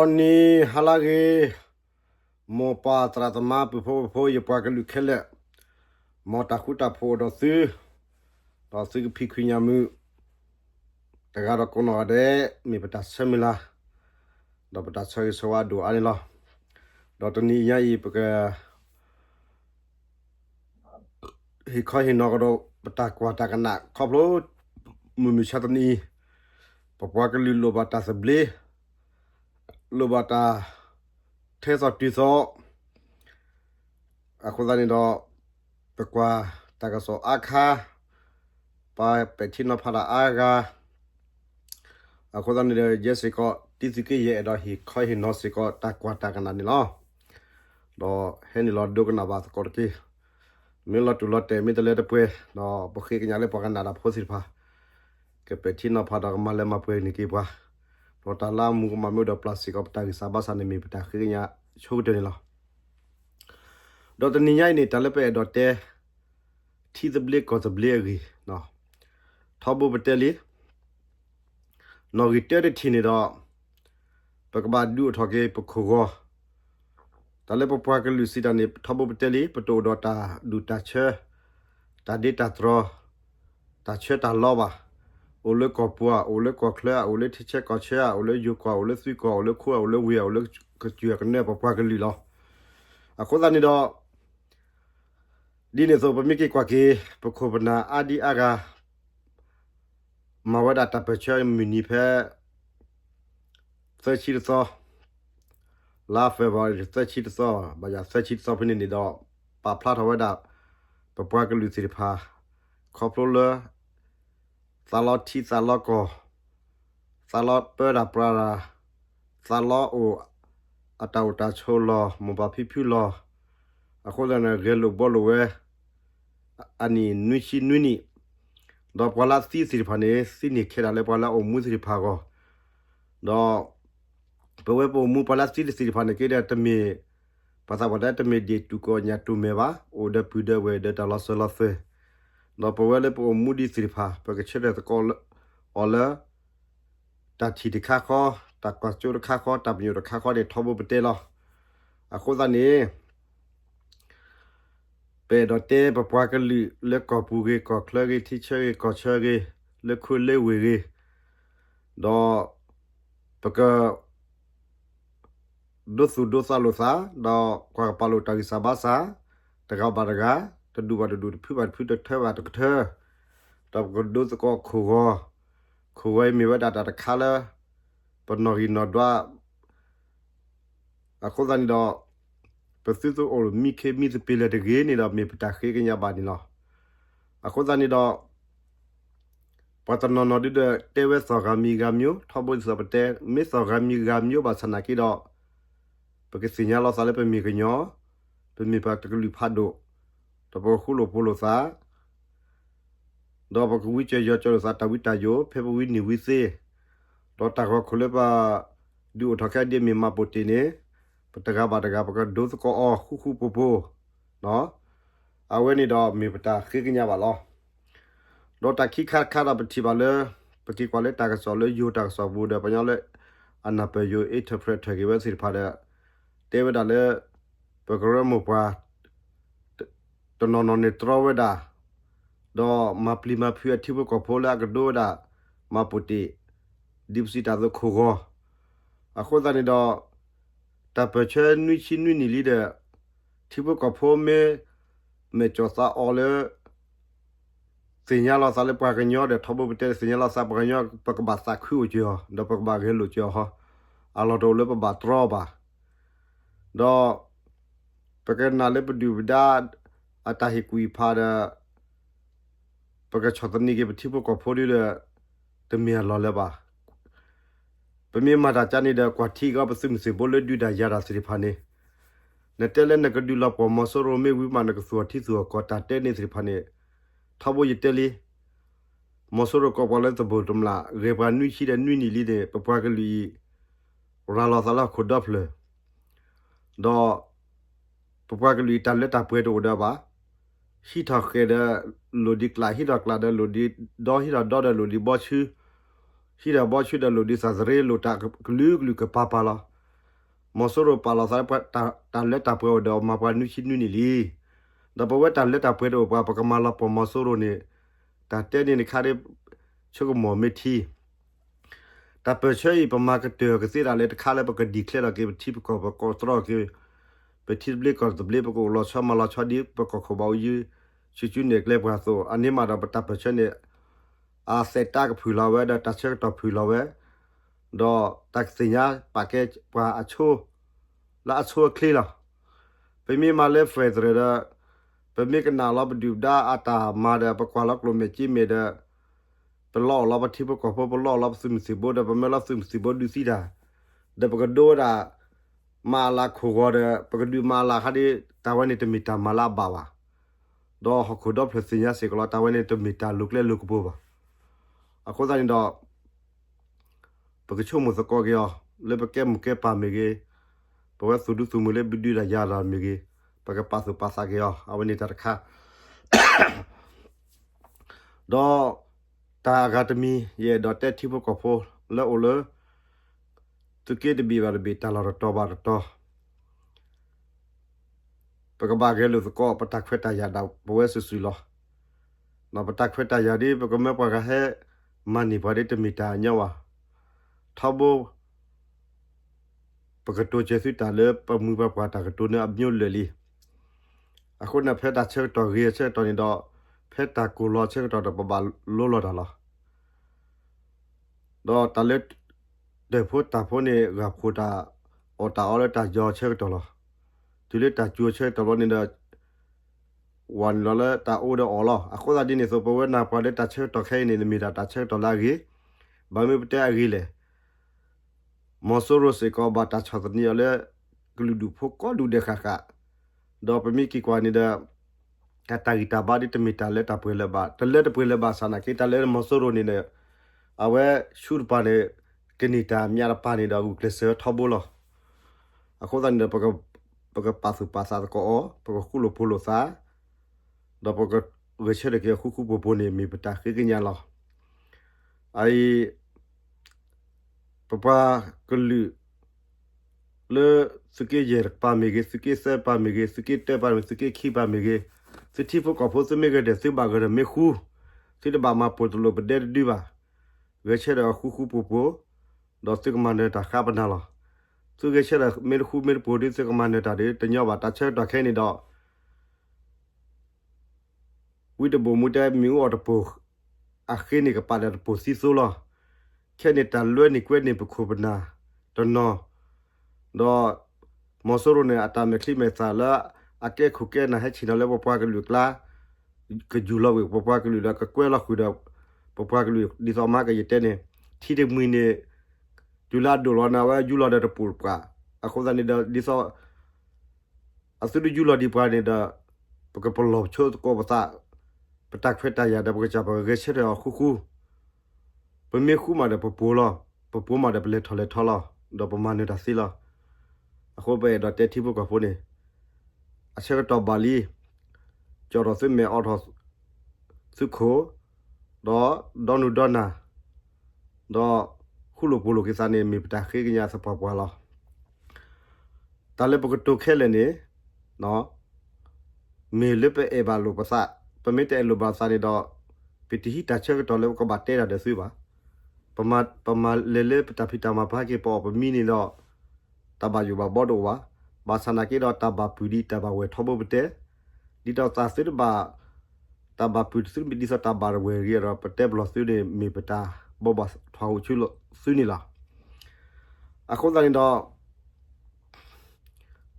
อนนี้ฮาลาเกโมปาตราตมาปุโพยปากลุเคเลมอตาคุตาโพดอซื้อพิคุญามือแต่การะคนอเดมีประตัดเซมิลาดอประตัดซอยสวัสดูอันนี้ล่ะดอตนี้ยายปะกะฮิคอยฮินอกดอประตัดกว่าตากันนักขอบรู้มือมีชาตนี้ปะปากลุโลบาตาสเบลโลบาตาเทสอติโซอะคนนี้ดอปะกว่าตากะโซอาคาไปเป็นที่นพดาอากาอะคนนี้เจสิก็ที่สิกเยดอฮิคอยฮินอสิก็ตากว่าตากันนันนี่ล่ะดอเห็นนี่ล่ะดูกันนะบาสกอร์กีมีล่ะตุล่ะเตมีตะเลตะเปดอบ่เคยกันยาเลยปะกันนาดาโพสิพาเก็บไปที่นพดากมาเลยมาเปนี่กีบ่พอตาลามุกมามีดอพลาสติกอบตากิซาบาซานี่มีปะตาคือกันยาชูเตนี่ล่ะดอตนี่ยายนี่ตะเลเปดอเตที่จะเบลก็จะเบลกีเนาะทอบบ่เตลีนอกิเตอร์ที่นี่ดอปะกบาดูทอเกปะโคกตะเลปะปะกลุสิตานี่ทอบบ่เตลีปะโตดอตาดูตาเชตาเดตาตรอตาเชตาลอบะโอเลกอปัวโอเลกอเคลโอเลทิเชกอเชโอเลยูกอโอเลซุยกอโอเลคัวโอเลเวียโอเลกะจือกันเนปะปะกลุลออะโคตานี่ดอดีเนี่ยโซปะมิกิกว่าเกปะโคบนาอาดีอากามาวัดตาเปเชมินิเพเซชิดซอลาเฟบอยเซชิดซอบายาเซชิดซอพนินี่ดอปาพลาทวัดปะปะกลุสิริพาคอปโลเลซาลอทิซาลอกอซาลอเปดาปราราซาลอโออาตาอุตาโชลอมบาพิพิลออะโคลานะเรโลบอลเวอันนี้นุชินุนี่ดอกปลาสีสิริพานี่สินี่เคดาเลปลาโอมุสิริพาก็ดอกเปเวปมูปลาสีสิริพานี่เคดาตะเมภาษาวัดตะเมเดตุโกญาตุเมบาโอเดปุเดเวเดตาลอสลอเฟดอกเปเวเลปมูดิสิริพาปะกะเชเดตะกออเลตาทีดิคาคอตากวาจูดคาคอตาบยูดคาคอเดทอบเปเตลออะโคซานี่เปดอเตปะปวากะลือเลกอปูเกกอเคลเกทิเชเกกอเชเกเลคุเลเวเกดอปะกะdo sa lo sa do kwa pa lo ta sa ba sa ta ga ba ga ta du ba du phu ta the ba ta the ta ko do ko khu wai mi ba da kha la pa no ri no dwa a ko dan do pa si so o mi ke mi se pe le de ge ni do mi pa ta ke ke nya ba ni lo a ko dan ni do pa ta no no de te we so ga mi ga myo tho bo so pa te mi so ga mi ga myo ba sa na ki do porque señala sale pe mi queño pe mi pa que lu phado to po khulo polo sa do po ku wi che yo cho sa ta wi ta yo pe wi ni wi se do ta ko khule ba du tho kha de mi ma po ti ne pa ta ga ba ka do ko o khu po no a we ni do mi pa ta khi knya ba lo do ta khi kha da pa ti ba le pa ti kwa le ta ka so le yo ta so bu de pa nya le ana pe yo interpret ta ge ba si pha deเตวดาเลปกรมุปาตนนเนตรวดาดอมาพลีมาเพื่อที่พวกโพลากโดดามาปุติดิบสิตาโคโกอะโคตานี่ดอตาเปเชนุชินุนี่ลีเดที่พวกโพเมจอซาออเลสิญญาลาซาเลปากญอเดทบเปเตสิญญาลาซาปากญอปกบาสาคูจิอดอปกบาเกลุจิอฮะอะลอโดเลปบาตรอบาดอปะกันนาเลปดูบดาอาตาฮิกุยพาดาปะกะชอตนี่เกปทิปกอโพดิเลตะเมียลอเลบาปะเมียมาดาจานี่ดากว่าที่ก็ปะซึมสิบ่เลดูดายาราสิริพานีเนเตเลนกะดูลาปอมอโซโรเมวิมานกะสัวที่สัวกอตาเตนี่สิริพานีทบยเตลีมอโซโรกอบอเลตะบตุมลาเรบานุชิเดนุนี่ลีเดปะปะกะลีราลาซาลาขุดับเลดอปปากลีตันเลตาเปโดดาบาฮิทาเคเดโลดิกลาฮิดากลาเดโลดิดอฮิดาดอเดโลดิบอชื่อฮิดาบอชื่อเดโลดิซาซเรโลตากลืกกะปาปาลา မောဆိုရိုပါလာစားပတ်တန်လက်တာပွဲတော်မှာပါနုရှိနုနီလီဒါပဝဲတန်လက်တာပွဲတော်ပါပကမာလာပေါ်မောဆိုရိုနေတာတဲနေခါရချုပ်မော်မတီတာပချေပမာကတေကစီရလက်ခါလက်ပကဒီကလကေတီပကောပကောစရောကေပတိဘလကောတဘလပကောလောချမလာချဒီပကောခဘောယူချီချူနေကလေပါဆိုအနိမာတာပတာပချေနေအာစက်တာကဖူလာဝဲတာတချက်တော့ဖူလာဝဲတော့တက်စညာပါကက်ပါအချိုလာအချိုကလီလာပမီမာလေဖက်ဒရပမီကနာလဘဒူဒါအတာမာဒပကွာလကလိုမချီမေဒပလောလဘတိပကောပလောလဘစုမစီဘောဒပမလစုမစီဘောဒူစီဒါဒပကဒိုဒါမာလာခိုဂောဒပကဒူမာလာခဒီတာဝနိတမီတာမာလာဘာဝတော့ဟခုဒပစညာစေကလာတာဝနိတမီတာလုကလေလုကဘောဘာအခုတိုင်းတော့ပကချုံမစကောကြောလေပကဲမကဲပါမေကေပဝဲစုဒုစုမလေဘဒူရာယာလာမေကေပကပါစုပါစာကြောအဝနိတခါတော့တာဂတ်မီယေဒတ်တိပကဖိုလဲအိုလသူကေဒဘီဝရဘီတာလာတော့ဘာတော့ပကဘာဂဲလို့စကောပတက်ခွက်တရာတော့ဘဝဲဆူဆူလောနော်ပတက်ခွက်တရာဒီပကမဲပကဟဲမနီဘာဒတမီတာညဝထဘောပကတိုချေစီတာလေပမူပပတာကတိုနေအမျိုးလေလီအခုနဖက်တာချက်တော်ရီချက်တော်နေတော့ဖက်တာကိုလောချက်တော်တော့ပပလောလောတာလားတော့တလက်ဒေဖို့တာဖို့နေကဖိုတာအော်တာအော်တာကြောချက်တော်လားဒီလက်တာကျိုချက်တော်နေတော့วันละตาโอเดออลအခုသာဒီနေဆိုပဝဲနာပါတဲ့တချက်တော်ခဲနေမီတာတချက်တော်လာကြီးဘာမေပတဲ့အကြီးလေမော်ဆိုရိုစေကောဘာတချတ်နီလေဂလူဒူဖိုကောဒူတဲ့ခါခါတော့ပမီကီကွာနေတာကတာဂီတာဘာဒီတမီတာလက်တပွဲလက်ဘာတလက်တပွဲလက်ဘာဆာနာကီတလက်မော်ဆိုရိုနေနေအဝဲရှူပါနေကနီတာမြာပါနေတော့ဂလဆာထဘောလအခုသာနေပကပါစုပါစာကောပကခုလိုပိုလိုစာတော့ပကဝေချရကေခုခုပပနေမီပတာခေကညာလာအိုင်ပပကလူလေစကေရပါမီကေစကေဆပါမီကေစကေတေပါမီစကေခိပါမီကေစတိဖကဖိုစမေကေဒစေဘာဂရမေခုစိတဘာမပိုတလိုပဒေဒီဘာဝေချရခုခုပပတော့စကမန်ဒတာခပနာလာသူကေချရမေခုမေပိုဒီစကမန်ဒတာတွေတညောပါတချက်တော့ခဲနေတော့ဝိတဘမူတဲ့မြူအော်တပိုအခင်းနေကပါတဲ့ပိုစီဆိုလာခဲနေတာလွဲ့နေကွဲ့နေပခုပနာတော့နော်တော့မော်ဆိုရိုနေအတာမခလိမေစာလာအကဲခုကဲနာဟချီနော်လေပပွားကလူကလာကဂျူလာဝပပွားကလူလာကကွဲလာခုတော့ပပွားကလူဒီသောမကရတဲ့နေထီတဲ့မွေနေဂျူလာဒိုလနာဝဲဂျူလာတဲ့ပူကအခုဇာနေဒီသောအစတူဂျူလာဒီပါနေတာပကပလောချိုကိုပတာပတက်ဖက်တရတဲ့ပကချပကချက်ရခုခုပမေခုမှာတဲ့ပပူလာပပူမှာတဲ့ပလက်ထလက်ထလာတော့ပမာနေတာစီလာအခုပဲတော့တက်တိဘကဖိုနေအချက်တော့ဘာလီကျော်ရစမေအော်ထောစုခိုတော့ဒေါနူဒေါနာတော့ခုလိုပိုလိုကိစားနေမိပတာခေကညာစပပွားလာတလည်းပကတုခဲလည်းနေနော်မေလပအေဘာလိုပစာပမစ်တဲလိုဘာစာနေတော့ပတိဟိတချက်တော့လည်းကဘာတဲရတဲ့ဆွေပါပမာလေလေပတာဖီတာမှာဘာကေပေါ်ပမီနေတော့တဘာယူဘာဘောတော့ဝါဘာစနာကေတော့တဘာပူဒီတဘာဝဲထောဘပတဲဒီတော့သာစစ်ဘာတဘာပူစစ်မီဒီစတဘာဝဲရီရပတဲဘလဆွေနေမီပတာဘောဘာထောက်ချူလို့ဆွေနေလားအခုတိုင်းတော့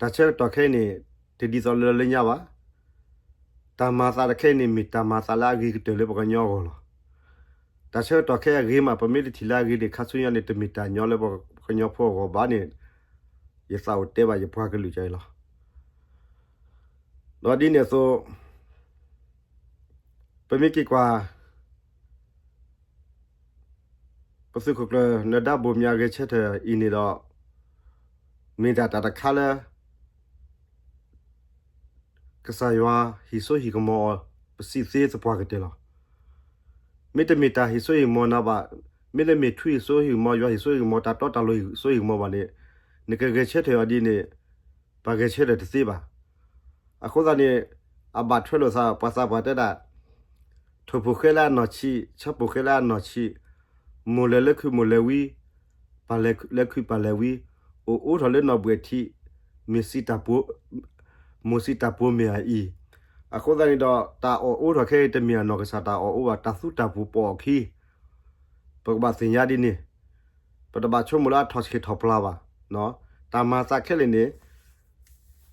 တချက်တော့ခဲနေဒီစော်လညပါတမစာခဲနေမီတမစာလာဂီကတလေပကညောကောလားတချက်တော့ခဲဂေးမှာပမီတီလာဂီဒီခတ်ဆွရနေတမီတာညောလေပကညောဖို့ကောဘာနေရစာဝတဲပါရဖွားကလူကြိုင်လားတော့ဒီနေဆိုပမီကီကွာပစုခကလနဒဘုံမြာကချက်တဲ့အင်းနေတော့မိတာတခါလဲကစားရွာဟီဆိုဟီကမောပစီသေးစပွားကတဲ့လားမေတ္တမေတာဟီဆိုဟီမောနာဘာမေလမေထွီဆိုဟီမောရွာဟီဆိုဟီမောတာတော့တလို့ဆိုဟီမောပါလေ နေကကချက်တယ်ဒီနေပါကချက်တယ်စီပါအခုသာနေအဘတ်ထွလို့စားပါစားပါတဲ့တာထပုခဲလာနော်ချီချက်ပုခဲလာနော်ချီမိုလေလက်ခုမိုလေဝီပါလက်ခုပါလေဝီအိုထလေနော်ဘွေတီမီစီတာပိုမိုစီတာပိုမြေအီအခုသာနေတော့တာအိုထခဲတမီနော်ကစားတာအိုဝတာစုတာပူပေါ်ခီပကဘာစင်ရဒီနေပတဘာချုံမလာထော့ချီထော့ပလာပါနော်တာမာစာခဲလေနေ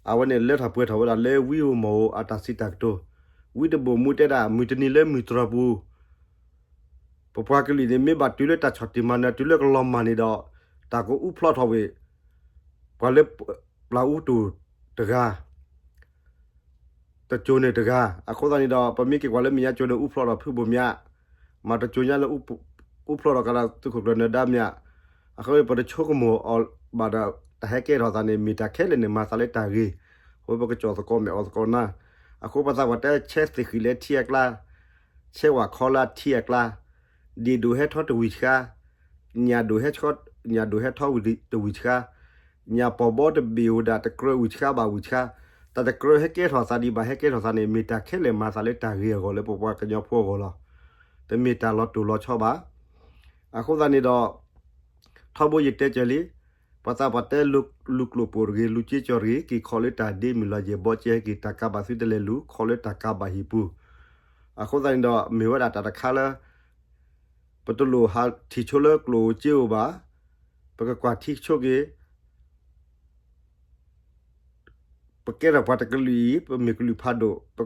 အဝနေလက်ထပွေထော်လာလေဝီယိုမောအတာစီတက်တိုဝီတဘမူတဲတာမူတနီလေမူတရဘူးပပွားကလေးနေမေဘတူလက်တာချတ်တီမနာတူလက်ကလောမနီတော့တာကိုဥဖလော့ထော်ဝေဘာလေပလာဥတူတကားတချိုနေတကားအခုသာနေတော့ပမိကေကွာလေမြာချိုနေဥဖလော့တော့ဖူဘမြမတချိုညာလေဥဖလော့တော့ကလာသူခုပလနေဒါမြအခုပတချိုကမောအော်ဘာဒါတဟဲကဲတော့ကနေမီတာခဲလေနေမဆာလေတာကြီးဟိုဘကကျော်စကောမေအော်စကောနာအခုပစာဝတဲချက်စခိလေတီယကလာချေဝါခေါ်လာတီယကလာဒီဒူဟက်ထော့တဝီချာညာဒူဟက်ချော့ညာဒူဟက်ထော့ဝီတဝီချာညာပေါ်ဘောတဘီယိုဒါတကရဝီချာဘာဝီချာတတကရဟက်ကဲထော်စာဒီဘာဟက်ကဲထော်စာနေမီတာခဲလေမဆာလေတာကြီးကိုလေပေါ်ပွားကညောဖို့ကိုလောတမီတာလော့တူလော့ချောပါအခုသာနေတော့ထော့ဘိုရတဲ့ကြလီပစာပတဲလုကပိုရီလူချီချော်ရီကီခေါ်လက်တာဒီမီလာဂျေဘောချဲကီတကာဘာစီတလေလူခေါ်လက်တကာဘာဟီပူအခုတိုင်းတော့မေဝဒတာတခါလာပတလူဟာတီချိုလကလိုချီအိုဘာပကကွာတီချိုကေပကေရပတ်ကလီပမေကလီဖာဒိုပ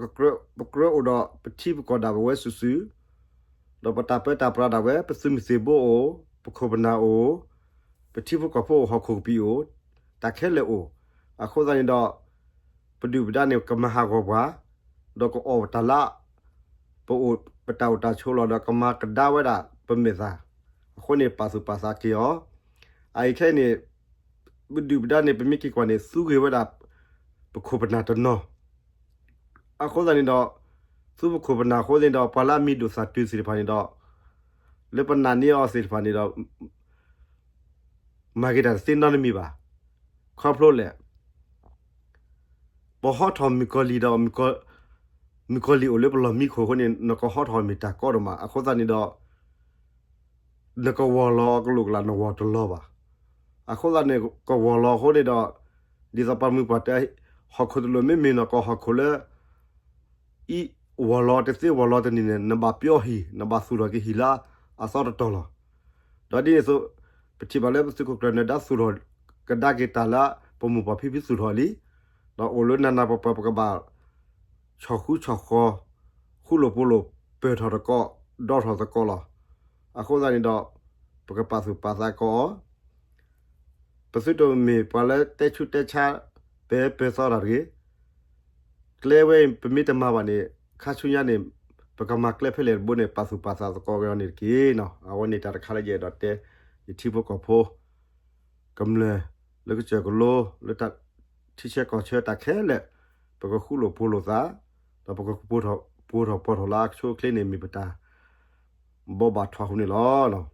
ကရအိုဒပတိပကောဒါဝဲဆူဆူတော့ပတာပတာပရာဒါဝဲပစမစီဘိုပခိုဘနာအိုပတိဖကဖို့ဟခုပီအိုတခဲလေအိုအခုတိုင်းတော့ပဒူပဒနေကမဟာကောဘာတော့ကောတလာပိုပတောတာချိုလောတော့ကမကဒါဝဲတာပမေသာအခုနေပါစုပါစာကေယောအိုက်ခဲနေပဒူပဒနေပမိကီကွာနေစုကေဝဲတာပခုပနာတနောအခုတိုင်းတော့စုပခုပနာခိုးတဲ့တော့ပါလာမီဒူစာတူစီဖာနေတော့လေပနာနီအော်စီဖာနေတော့မာဂီတာစင်တော်မီပါခေါပလိုလေဘောဟတ်ဟမီကိုလီတော့မီကိုလီအိုလေပလမီခိုခနေနကဟတ်ဟမီတာကောရမအခုသာနေတော့လကဝလောကလုကလာနဝတလောပါအခုသာနေကဝလောခိုနေတော့ဒီစပါမီပတ်တဲ့ဟခုဒလိုမီမီနကဟခုလေဤဝလောတစီဝလောတနေနဘပြောဟီနဘဆူရကီဟီလာအစောတတော်တော့ဒီဆိုပတိပါလေပစကုကရနဒါဆူရောကဒါကေတလာပမူပဖိဖိဆူရောလီတော့အိုလနနာပပကဘာချောခုချောခောခုလိုပိုလိုပေထော်တကောဒေါ်ထော်တကောလာအခုသာနေတော့ပကပါစုပါစာကောပစတိုမီပါလေတဲချူတဲချာပေစောရရီကလေဝဲပမီတမဘာနေခါချူရနေပကမကလေဖဲလေဘုန်နေပါစုပါစာကောရောနေကီနော်အဝနေတာခါလေရတော့တဲဒီတိဘကောဖိုကမလေလကချကလိုလတတိချက်ကောချတာခဲလေပကခုလိုပိုလိုသာတော့ပကပိုထောလာချိုကလနေမီပတာဘောဘာထွားခုနေလောနော်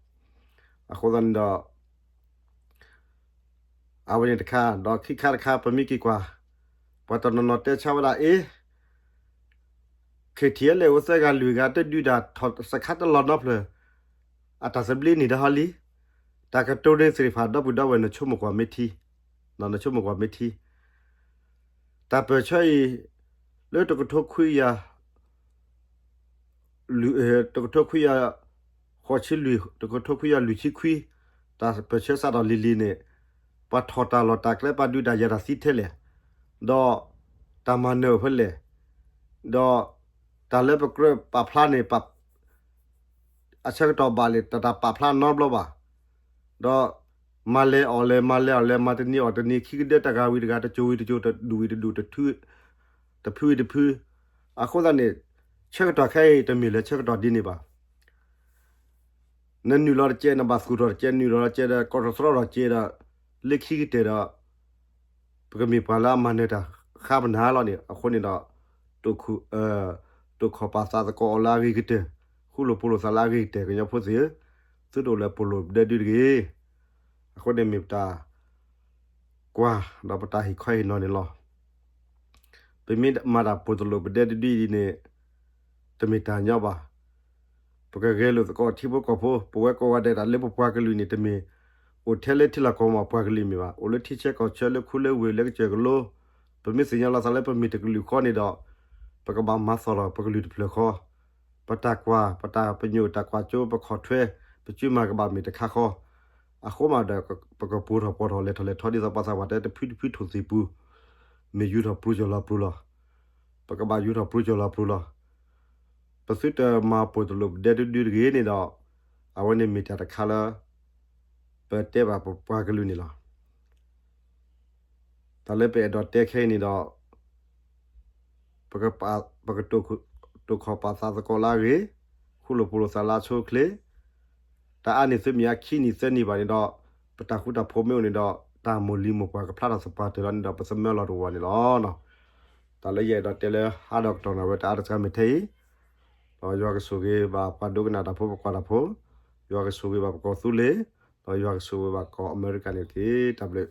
အခုဒန်တော့အဝနေတခါတော့ခိခါတခါပမိကီကွာပတ်တနနတဲချဝလာအေခေတီလေဝစကလူကတဒူဒါစခတ်လောနော့ဖလေအတဆဘလီနီဒါဟာလီတာကတိုဒေစီဖာဒဘူဒါဝဲနချုံမကွာမီတီနော်နချုံမကွာမီတီတာပချေလေတကထခွေယာလူတကထခွေယာခေါ်ချီလူတကထခွေယာလူချီခွေတာပချေစာတော်လီလီနေပတ်ထော်တာလော်တာကလည်းပတ်ဒူဒါရတာစီထဲလေတော့တာမနောဖလေတော့တာလည်းပကရပဖလာနေပအချက်တော့ပါလေတတာပဖလာနော်ဘလပါတော့မလဲအော်လဲမတနီအော်တနီခိကတဲ့တကာဝီတကတချိုးတဒူဝီတထူတဖူအခုသာနေချက်တော့ခဲတမီလဲချက်တော့ဒီနေပါနန်နူလော်ချဲနဘစကူတော်ချဲနူလော်ချဲdaကော်စရောချဲdaလက်ခိကတဲ့တော့ပကမီပါလာမနေတာခါဘနာလောနေအခုနေတော့တုခုတုခပါစာကောလာဂီကတဲ့ခုလိုပိုလိုဆလာဂီတဲ့ကညဖို့စီသူတို့လည်းပိုလိုတဲ့ဒီကြီးအခုနေမီတာ กว่าเราปตาหิค่อยนอนในรอเป็นมิดมาดับปวดตลบเด็ดดีเนี่ยจะมีตาเนาะบ่าปกติเราก็ที่พวกก็พอปวดก็ว่าได้แต่เล็บปวดก็ลุยนี่จะมีโอเทเลที่ละก็มาปวดก็ลุยมีว่าโอเลที่เช็คก็เชื่อเลยคุเล่เวเล็กเจอก็โลเป็นมิสัญญาณเราสารเป็นมิตรก็ลุยข้อนี่ดอกปกติบางมาสอรปกติลุยเพลข้อปตากว่าปตาเป็นอยู่ตากว่าโจ้ปขอถ้วยไปจุ่มมากระบาดมีแต่ข้าข้ออาโคมาเด็กปกติปูทอปอทอเลทอเลทอดีสัปสาวะแต่พิถุสีปูมียูทอปรูจลาปรูลปกติบายูทอปรูจลาปรูลประสิทธิ์มาปวดลบเด็ดดูดีนี่ดอกเอาวันนี้มีแต่ตะคาละเปิดเตะแบบปวดกันลุนี่ล่ะแต่เล่ไปดอเตะแค่นี่ดอกปกติตัวขอภาษาสกอลาเรคุโลปุโรซาลาโชคเลแต่อันนี้ซึ่งมีอาคีนี่เส้นนี่บานี่ดอกปตาคุตาพมเมนี่ดอกตามมูลีมุกว่ากับพระราชปาเตรันดอกประสมเมลอรัวนี่ล่ะเนาะแต่ละเย่ดอกเตเลหาดอกตองนะเวตาอาร์สกามิเทยอากสุเกบาปัดดูกันนะพบกว่าพบยอากสุเกบาก็สุเลยอากสุเกบาก็อเมริกันนี่ที่ทับเลย